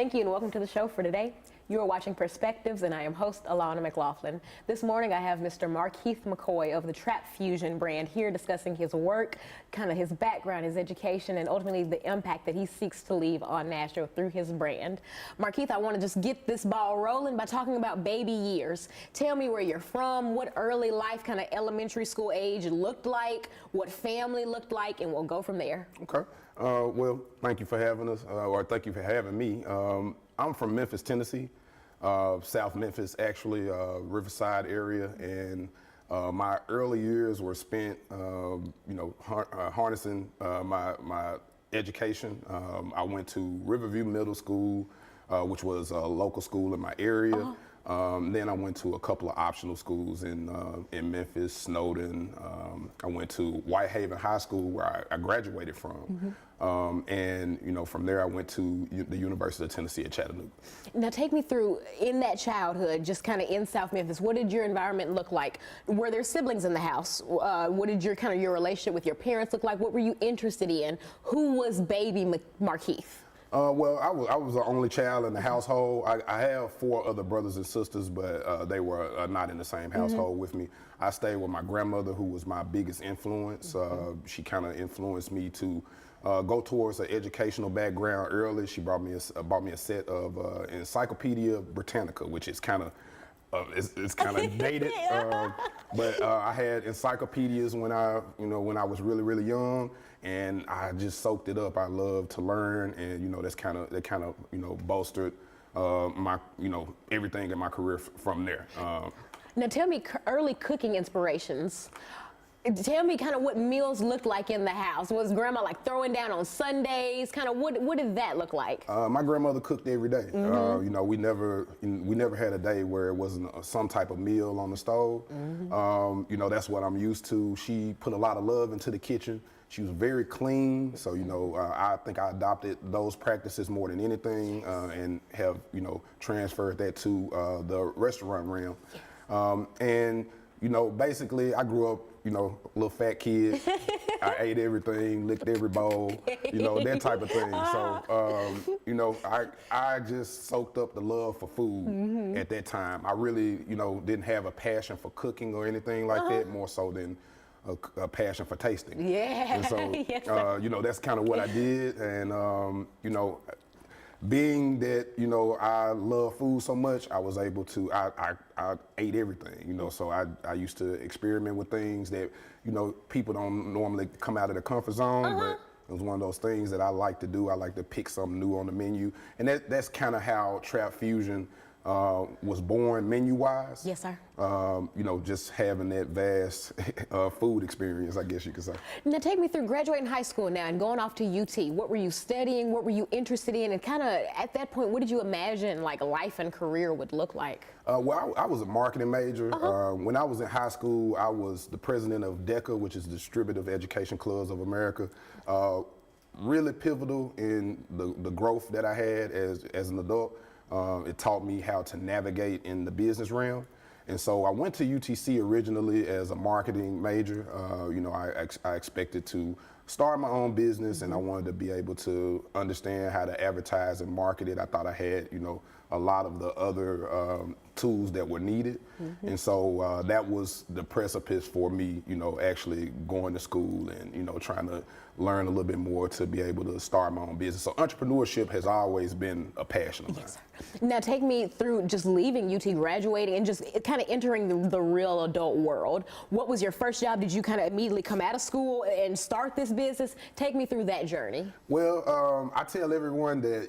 Thank you and welcome to the show for today. You are watching Perspectives and I am host Alana McLaughlin. This morning I have Mr. Markeith McCoy of the Trap Fusion brand here discussing his work, kind of his background, his education, and ultimately the impact that he seeks to leave on Nashville through his brand. Markeith, I want to just get this ball rolling by talking about baby years. Tell me where you're from, what early life, kind of elementary school age looked like, what family looked like, and we'll go from there. Okay. Well, thank you for having us, or thank you for having me. I'm from Memphis, Tennessee, South Memphis, actually, Riverside area, and my early years were spent, harnessing my education. I went to Riverview Middle School, which was a local school in my area. Then I went to a couple of optional schools in Memphis, Snowden. I went to Whitehaven High School, where I graduated from. And from there I went to the University of Tennessee at Chattanooga. Now take me through, in that childhood, just kind of in South Memphis, what did your environment look like? Were there siblings in the house? What did your relationship with your parents look like? What were you interested in? Who was baby Markeith? Well, I was the only child in the household. I have 4 other brothers and sisters, but they were not in the same household with me. I stayed with my grandmother, who was my biggest influence. She kind of influenced me to go towards an educational background early. She bought me a set of Encyclopedia Britannica, which is kind of it's kind of dated, but I had encyclopedias when I was really young, and I just soaked it up. I love to learn, and that kind of bolstered my everything in my career from there. Now tell me early cooking inspirations. Tell me kind of what meals looked like in the house. Was grandma like throwing down on Sundays? Kind of what did that look like? My grandmother cooked every day. We never had a day where it wasn't some type of meal on the stove. That's what I'm used to. She put a lot of love into the kitchen. She was very clean, so I think I adopted those practices more than anything, and have transferred that to the restaurant realm. Basically I grew up a little fat kid. I ate everything, licked every bowl, that type of thing. So, I just soaked up the love for food at that time. I really, didn't have a passion for cooking or anything like that, more so than a passion for tasting. Yeah. And so, that's kind of what I did. And, being that, I love food so much, I was able to, I ate everything, so I used to experiment with things that, people don't normally come out of their comfort zone, but it was one of those things that I like to do. I like to pick something new on the menu. And that's kind of how Trap Fusion was born menu-wise. Yes, sir. Just having that vast food experience, I guess you could say. Now take me through graduating high school now and going off to UT. What were you studying? What were you interested in? And kind of at that point, what did you imagine like life and career would look like? Well, I was a marketing major. When I was in high school, I was the president of DECA, which is Distributive Education Clubs of America. Really pivotal in the growth that I had as an adult. It taught me how to navigate in the business realm. And so I went to UTC originally as a marketing major. I expected to start my own business, and I wanted to be able to understand how to advertise and market it. I thought I had, a lot of the other tools that were needed. And so that was the precipice for me, actually going to school and, trying to learn a little bit more to be able to start my own business. So entrepreneurship has always been a passion of mine. Yes, sir. Now take me through just leaving UT, graduating, and just kind of entering the real adult world. What was your first job? Did you kind of immediately come out of school and start this business? Take me through that journey. Well, I tell everyone that,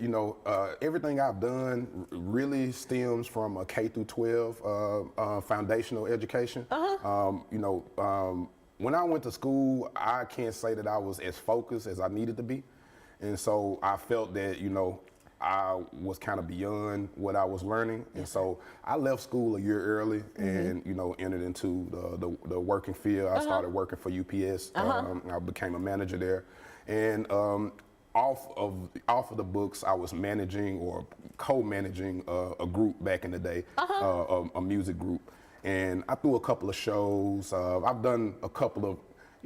everything I've done really stems from a K through 12 foundational education. When I went to school, I can't say that I was as focused as I needed to be. And so I felt that, I was kind of beyond what I was learning. And so I left school a year early and, entered into the working field. I started working for UPS. I became a manager there. And off of the books, I was managing or co-managing a group back in the day, a music group. And I threw a couple of shows. I've done a couple of,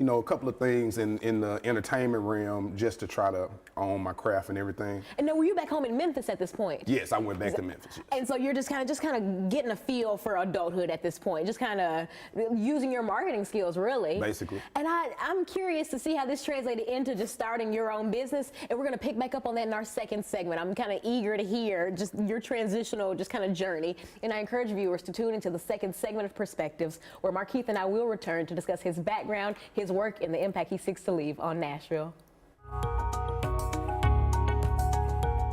a couple of things in the entertainment realm just to try to own my craft and everything. And then were you back home in Memphis at this point? Yes, I went back to Memphis. Yes. And so you're just kind of getting a feel for adulthood at this point, just kind of using your marketing skills, really. Basically. And I'm curious to see how this translated into just starting your own business. And we're going to pick back up on that in our second segment. I'm kind of eager to hear just your transitional, just kind of journey. And I encourage viewers to tune into the second segment of Perspectives, where Markeith and I will return to discuss his background, his work, and the impact he seeks to leave on Nashville.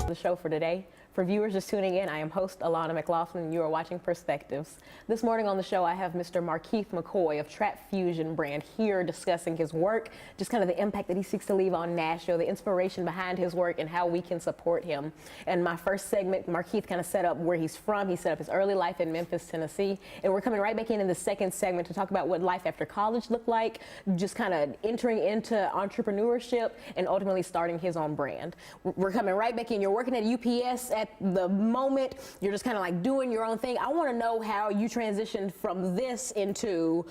The show for today. For viewers just tuning in, I am host Alana McLaughlin, and you are watching Perspectives. This morning on the show, I have Mr. Markeith McCoy of Trap Fusion brand here discussing his work, just kind of the impact that he seeks to leave on Nashville, the inspiration behind his work, and how we can support him. And my first segment, Markeith kind of set up where he's from. He set up his early life in Memphis, Tennessee. And we're coming right back in the second segment to talk about what life after college looked like, just kind of entering into entrepreneurship and ultimately starting his own brand. We're coming right back in. You're working at UPS at the moment, you're just kind of like doing your own thing. I want to know how you transitioned from this into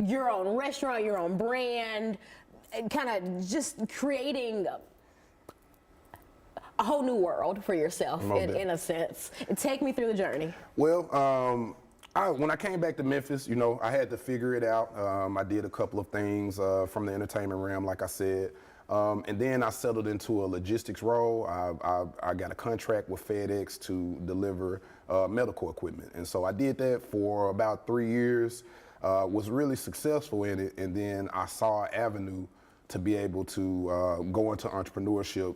your own restaurant, your own brand, and kind of just creating a whole new world for yourself in a sense. Take me through the journey. Well, when I came back to Memphis, I had to figure it out. I did a couple of things from the entertainment realm, like I said. And then I settled into a logistics role. I got a contract with FedEx to deliver medical equipment. And so I did that for about 3 years, was really successful in it. And then I saw an avenue to be able to go into entrepreneurship,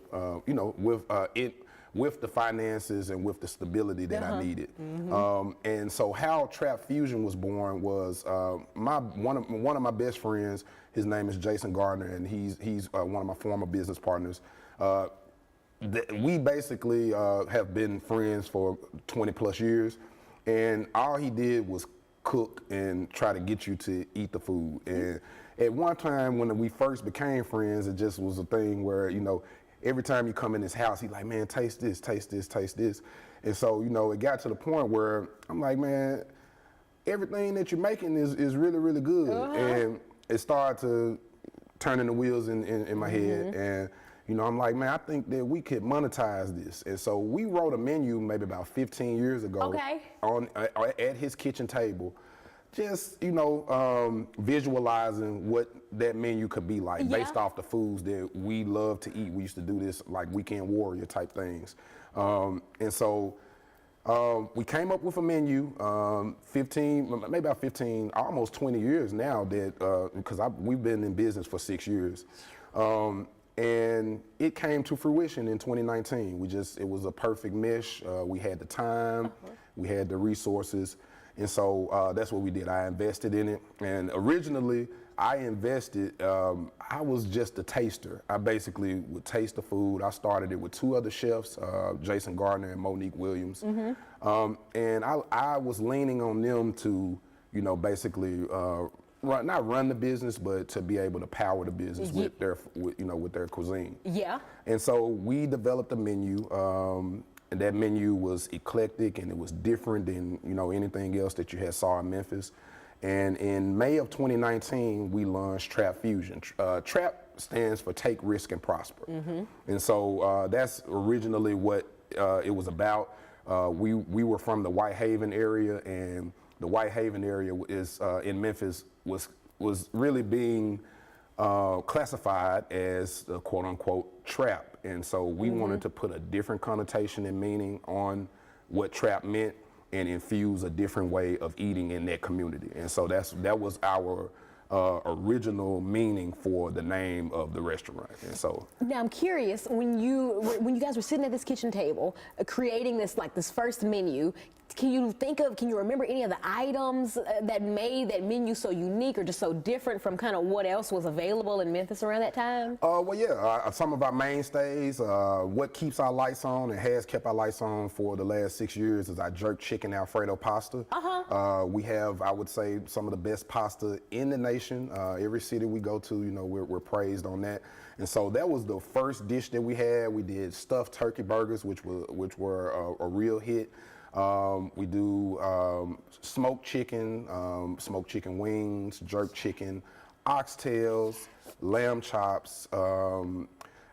with the finances and with the stability that I needed. And so how Trap Fusion was born was one of my best friends. His name is Jason Gardner, and he's one of my former business partners. We basically have been friends for 20 plus years, and all he did was cook and try to get you to eat the food. And at one time when we first became friends, it just was a thing where, every time you come in his house, he's like, man, taste this, taste this, taste this. And so, it got to the point where I'm like, man, everything that you're making is really, really good. And it started to turning the wheels in my head. And, I'm like, man, I think that we could monetize this. And so we wrote a menu maybe about 15 years ago at his kitchen table, just, visualizing what that menu could be like based off the foods that we love to eat. We used to do this like weekend warrior type things. And so we came up with a menu, maybe about 15, almost 20 years now that, because we've been in business for 6 years. And it came to fruition in 2019. It was a perfect mesh. We had the time, we had the resources. And so that's what we did. I invested in it. And originally, I invested, I was just a taster. I basically would taste the food. I started it with 2 other chefs, Jason Gardner and Monique Williams. And I was leaning on them to, basically, not run the business, but to be able to power the business with their cuisine. Yeah. And so we developed a menu. And that menu was eclectic, and it was different than anything else that you had saw in Memphis. And in May of 2019, we launched Trap Fusion. Trap stands for Take Risk and Prosper. And so that's originally what it was about. We were from the Whitehaven area, and the Whitehaven area is in Memphis was really being classified as the quote unquote trap. And so we wanted to put a different connotation and meaning on what trap meant and infuse a different way of eating in that community. And so that was our original meaning for the name of the restaurant. And so now I'm curious, when you guys were sitting at this kitchen table creating this first menu, can you remember any of the items that made that menu so unique or just so different from kind of what else was available in Memphis around that time? Well, yeah, some of our mainstays, what keeps our lights on and has kept our lights on for the last 6 years is our jerk chicken Alfredo pasta. We have, I would say, some of the best pasta in the nation. Every city we go to, we're praised on that. And so that was the first dish that we had. We did stuffed turkey burgers, which were a real hit. We do smoked chicken wings, jerk chicken, oxtails, lamb chops.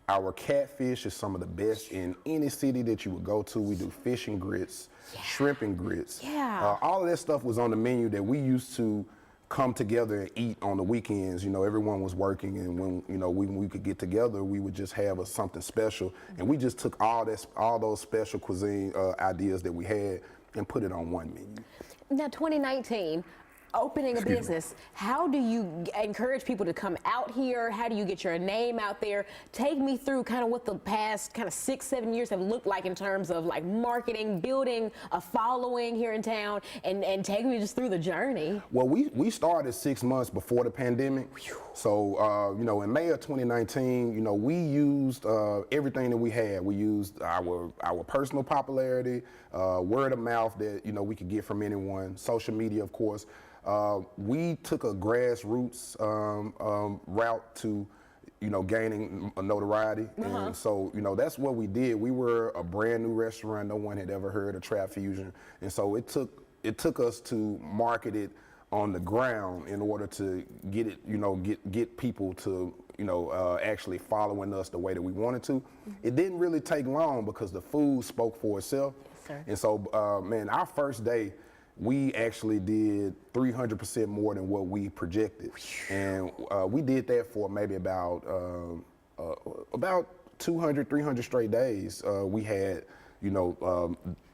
Our catfish is some of the best in any city that you would go to. We do fish and grits, shrimp and grits. Yeah. All of that stuff was on the menu that we used to come together and eat on the weekends. You know, everyone was working, and when we could get together, we would just have something special. And we just took all those special cuisine ideas that we had and put it on one menu. Now, 2019. Opening a business, how do you encourage people to come out here? How do you get your name out there? Take me through kind of what the past kind of 6-7 years have looked like in terms of like marketing, building a following here in town, and take me just through the journey. Well, we started 6 months before the pandemic. So, in May of 2019, we used everything that we had. We used our personal popularity, word of mouth that, we could get from anyone, social media, of course. We took a grassroots route to, gaining a notoriety. And so, that's what we did. We were a brand new restaurant. No one had ever heard of Trap Fusion. And so it took us to market it on the ground in order to get it, get people to, actually following us the way that we wanted to. It didn't really take long because the food spoke for itself. Yes, sir. And so, our first day, we actually did 300% more than what we projected. And we did that for maybe about 200, 300 straight days. We had,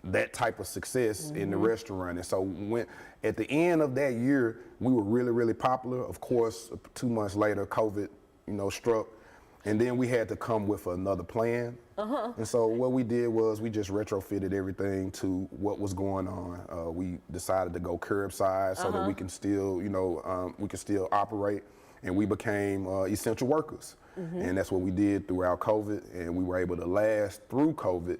that type of success in the restaurant. And so at the end of that year, we were really, really popular. Of course, 2 months later, COVID, struck. And then we had to come with another plan. And so what we did was we just retrofitted everything to what was going on. We decided to go curbside so that we can still, operate, and we became essential workers. And that's what we did throughout COVID, and we were able to last through COVID.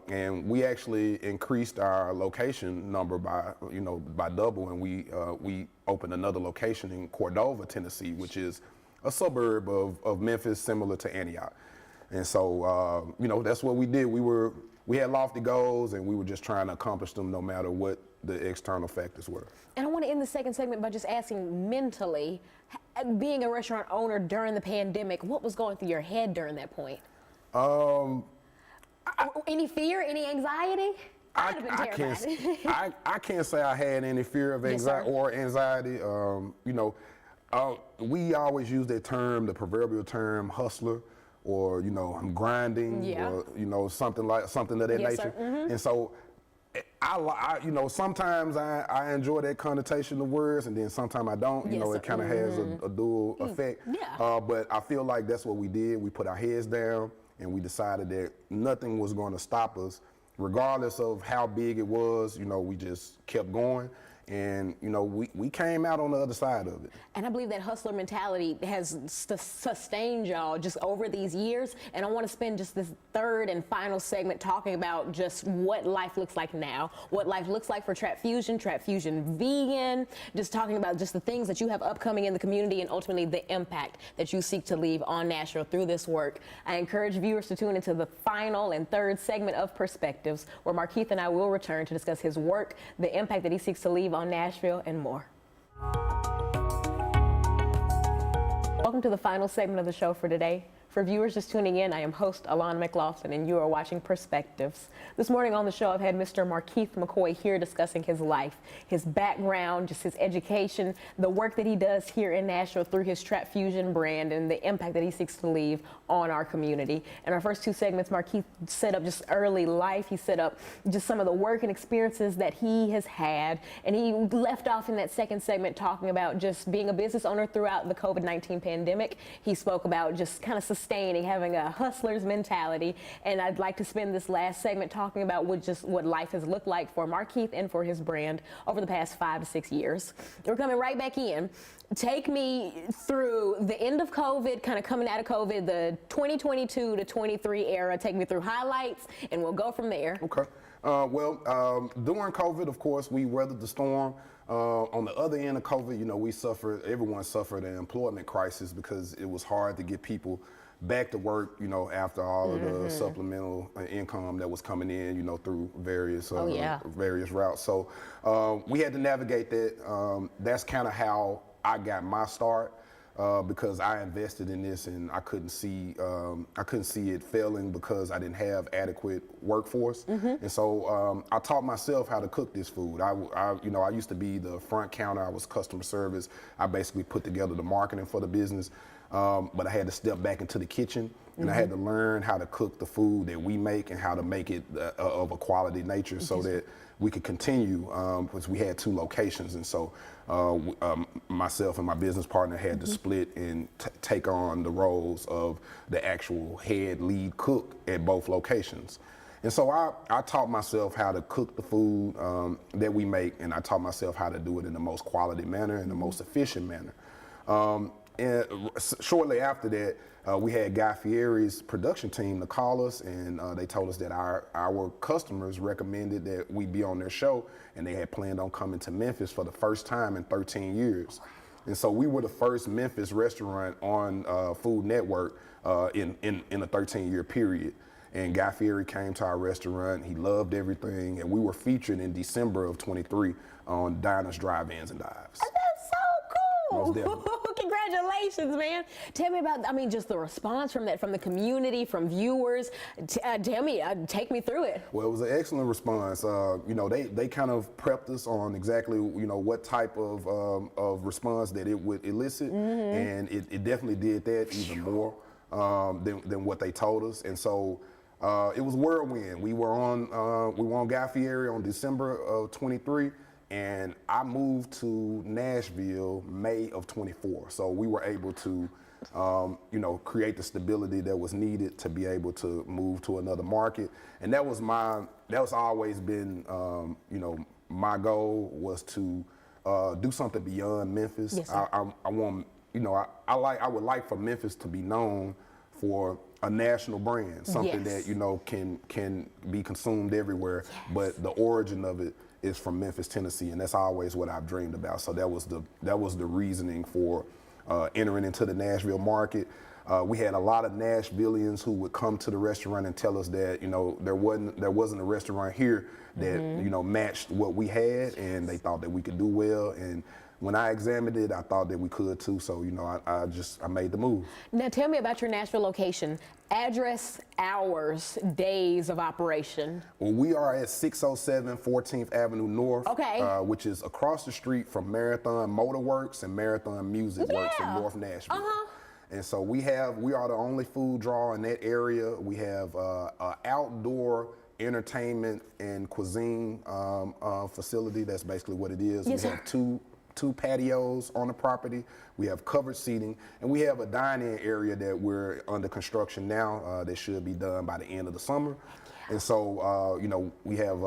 And we actually increased our location number by double, and we opened another location in Cordova, Tennessee, which is a suburb of Memphis, similar to Antioch. And so, that's what we did. We had lofty goals, and we were just trying to accomplish them no matter what the external factors were. And I want to end the second segment by just asking mentally, being a restaurant owner during the pandemic, what was going through your head during that point? Any fear, any anxiety? I'd have been terrified. I can't say I had any fear of anxiety. We always use that term, the proverbial term, hustler, or I'm grinding, or something of that nature. And so, sometimes I enjoy that connotation of words, and then sometimes I don't. It kind of has a dual effect. But I feel like that's what we did. We put our heads down, and we decided that nothing was going to stop us, regardless of how big it was. We just kept going. And, we came out on the other side of it. And I believe that hustler mentality has sustained y'all just over these years. And I want to spend just this third and final segment talking about just what life looks like now, what life looks like for Trap Fusion Vegan, just talking about just the things that you have upcoming in the community and ultimately the impact that you seek to leave on Nashville through this work. I encourage viewers to tune into the final and third segment of Perspectives, where Markeith and I will return to discuss his work, the impact that he seeks to leave on Nashville, and more. Welcome to the final segment of the show for today. For viewers just tuning in, I am host Alana McLaughlin, and you are watching Perspectives. This morning on the show, I've had Mr. Markeith McCoy here discussing his life, his background, just his education, the work that he does here in Nashville through his Trap Fusion brand, and the impact that he seeks to leave on our community. In our first two segments, Markeith set up just early life. He set up just some of the work and experiences that he has had, and he left off in that second segment talking about just being a business owner throughout the COVID-19 pandemic. He spoke about just kind of sustaining, having a hustler's mentality, and I'd like to spend this last segment talking about what life has looked like for Markeith and for his brand over the past 5 to 6 years. We're coming right back in. Take me through the end of COVID, kind of coming out of COVID, the 2022 to 23 era. Take me through highlights, and we'll go from there. Okay. During COVID, of course, we weathered the storm. On the other end of COVID, everyone suffered an employment crisis because it was hard to get people back to work, after all of the supplemental income that was coming in, through various routes. So we had to navigate that. That's kind of how I got my start. because I invested in this and I couldn't see it failing because I didn't have adequate workforce. And so I taught myself how to cook this food. I used to be the front counter. I was customer service. I basically put together the marketing for the business. But I had to step back into the kitchen and I had to learn how to cook the food that we make and how to make it of a quality nature so that we could continue, because we had 2 locations. And so myself and my business partner had to split and take on the roles of the actual head lead cook at both locations. And so I taught myself how to cook the food that we make, and I taught myself how to do it in the most quality manner and the most efficient manner. And shortly after that, we had Guy Fieri's production team to call us, and they told us that our customers recommended that we be on their show, and they had planned on coming to Memphis for the first time in 13 years. And so we were the first Memphis restaurant on Food Network in a 13-year period. And Guy Fieri came to our restaurant. He loved everything, and we were featured in December of 23 on Diners, Drive-Ins, and Dives. That's so Most cool. definitely. Congratulations, man. Tell me about, just the response from the community, from viewers. Tell me, take me through it. Well, it was an excellent response. They kind of prepped us on exactly, what type of response that it would elicit. And it definitely did that even more than what they told us. And so it was whirlwind. We were on Guy Fieri on December of 23. And I moved to Nashville May of 24. So we were able to, create the stability that was needed to be able to move to another market. And that was always been, my goal was to do something beyond Memphis. Yes, sir. I want, I would like for Memphis to be known for a national brand, something Yes. that, can be consumed everywhere, but the origin of it is from Memphis, Tennessee, and that's always what I've dreamed about. So that was the reasoning for entering into the Nashville market. We had a lot of Nashvillians who would come to the restaurant and tell us that there wasn't a restaurant here that matched what we had, and they thought that we could do well. And when I examined it, I thought that we could too. So I made the move. Now tell me about your Nashville location. Address, hours, days of operation. Well, we are at 607 14th Avenue North, Okay. Which is across the street from Marathon Motorworks and Marathon Music Works in Yeah. North Nashville. Uh-huh. And so we are the only food draw in that area. We have outdoor entertainment and cuisine facility. That's basically what it is. Yes, We sir. have two patios on the property. We have covered seating, and we have a dine-in area that we're under construction now that should be done by the end of the summer. And so, we have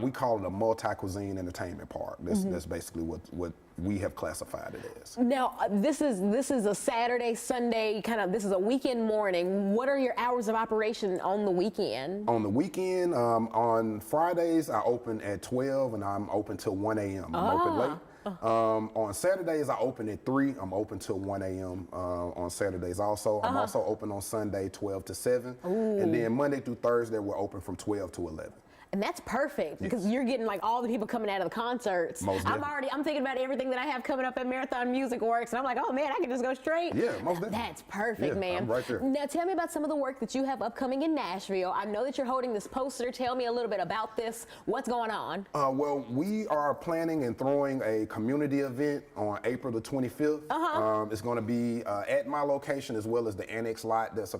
we call it a multi-cuisine entertainment park. That's basically what we have classified it as. Now, this is a Saturday, Sunday, this is a weekend morning. What are your hours of operation on the weekend? On the weekend, on Fridays, I open at 12 and I'm open till 1 a.m. I'm open late. On Saturdays, I open at 3. I'm open till 1 a.m. On Saturdays also. I'm also open on Sunday, 12 to 7. And then Monday through Thursday, we're open from 12 to 11. And that's perfect because you're getting all the people coming out of the concerts. Most definitely. I'm thinking about everything that I have coming up at Marathon Music Works, and I'm like, oh man, I can just go straight. Yeah, most definitely. That's perfect, Yeah, man. I'm right there. Now tell me about some of the work that you have upcoming in Nashville. I know that you're holding this poster. Tell me a little bit about this. What's going on? Well, we are planning and throwing a community event on April the 25th. It's going to be at my location as well as the annex lot that's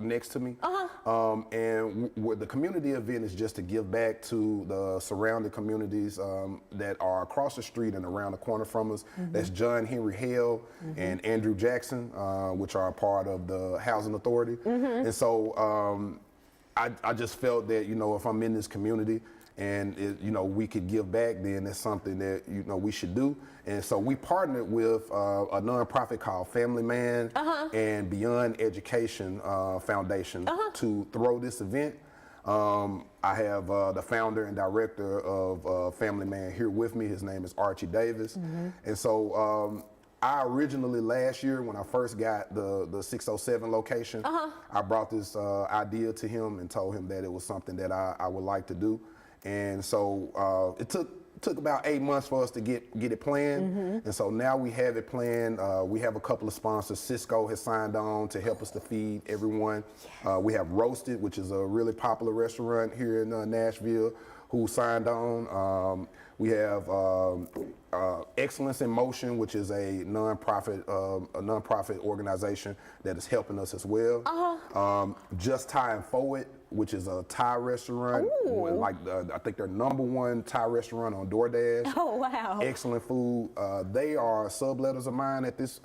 next to me. And the community event is just to give back to the surrounding communities that are across the street and around the corner from us. That's John Henry Hale and Andrew Jackson, which are a part of the Housing Authority. And so I just felt that, if I'm in this community and, we could give back, then it's something that, we should do. And so we partnered with a nonprofit called Family Man and Beyond Education Foundation to throw this event. I have the founder and director of Family Man here with me. His name is Archie Davis. And so I originally last year when I first got the 607 location, I brought this idea to him and told him that it was something that I would like to do. And so it took took about 8 months for us to get it planned, and so now we have it planned. We have a couple of sponsors. Cisco has signed on to help us to feed everyone. We have Roasted, which is a really popular restaurant here in Nashville, who signed on. We have Excellence in Motion, which is a nonprofit organization that is helping us as well. Just Thai and Forward, which is a Thai restaurant. Like I think they're #1 Thai restaurant on DoorDash. Oh, wow. Excellent food. They are subletters of mine at this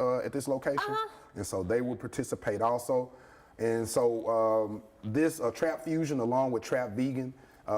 location, and so they will participate also. And so this Trap Fusion, along with Trap Vegan,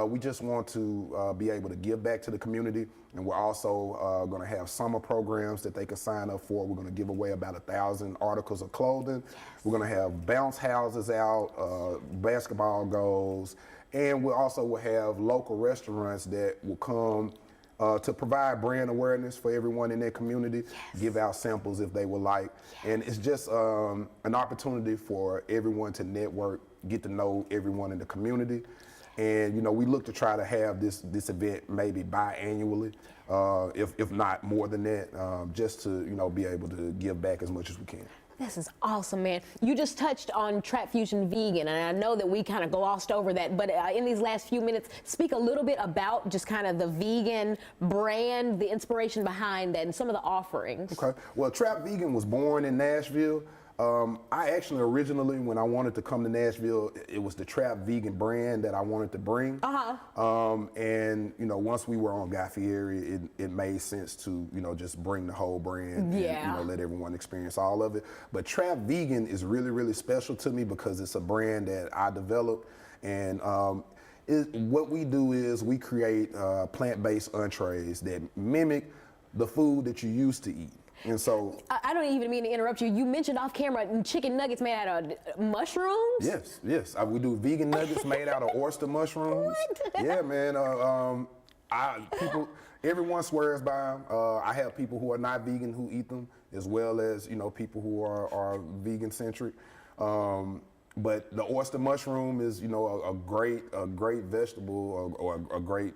we just want to be able to give back to the community, and we're also going to have summer programs that they can sign up for. We're going to give away about 1,000 articles of clothing. We're going to have bounce houses out, basketball goals, and we also will have local restaurants that will come to provide brand awareness for everyone in their community, give out samples if they would like. And it's just an opportunity for everyone to network, get to know everyone in the community. And we look to try to have this event maybe biannually, if not more than that, just to be able to give back as much as we can. This is awesome, man. You just touched on Trap Fusion Vegan, and I know that we kind of glossed over that, but in these last few minutes, speak a little bit about just kind of the vegan brand, the inspiration behind that, and some of the offerings. Okay. Well, Trap Vegan was born in Nashville. I actually originally, when I wanted to come to Nashville, it was the Trap Vegan brand that I wanted to bring. And once we were on Guy Fieri, it made sense to just bring the whole brand and let everyone experience all of it. But Trap Vegan is really, really special to me because it's a brand that I developed, and what we do is we create plant-based entrees that mimic the food that you used to eat. And so I don't even mean to interrupt you. You mentioned off camera chicken nuggets made out of mushrooms? Yes. We do vegan nuggets made out of oyster mushrooms. What? Yeah, man. Everyone swears by them. I have people who are not vegan who eat them, as well as people who are vegan centric. But the oyster mushroom is, a great vegetable or a great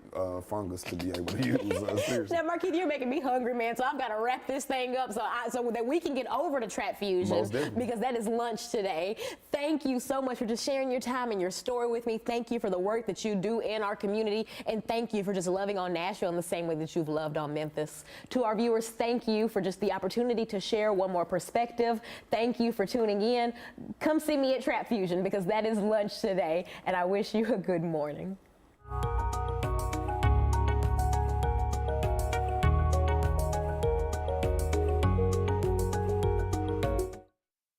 fungus to be able to use. Seriously. Now, Markeith, you're making me hungry, man. So I've got to wrap this thing up so that we can get over to Trap Fusion, because that is lunch today. Thank you so much for just sharing your time and your story with me. Thank you for the work that you do in our community, and thank you for just loving on Nashville in the same way that you've loved on Memphis. To our viewers, thank you for just the opportunity to share one more perspective. Thank you for tuning in. Come see me at Trap Fusion, because that is lunch today, and I wish you a good morning.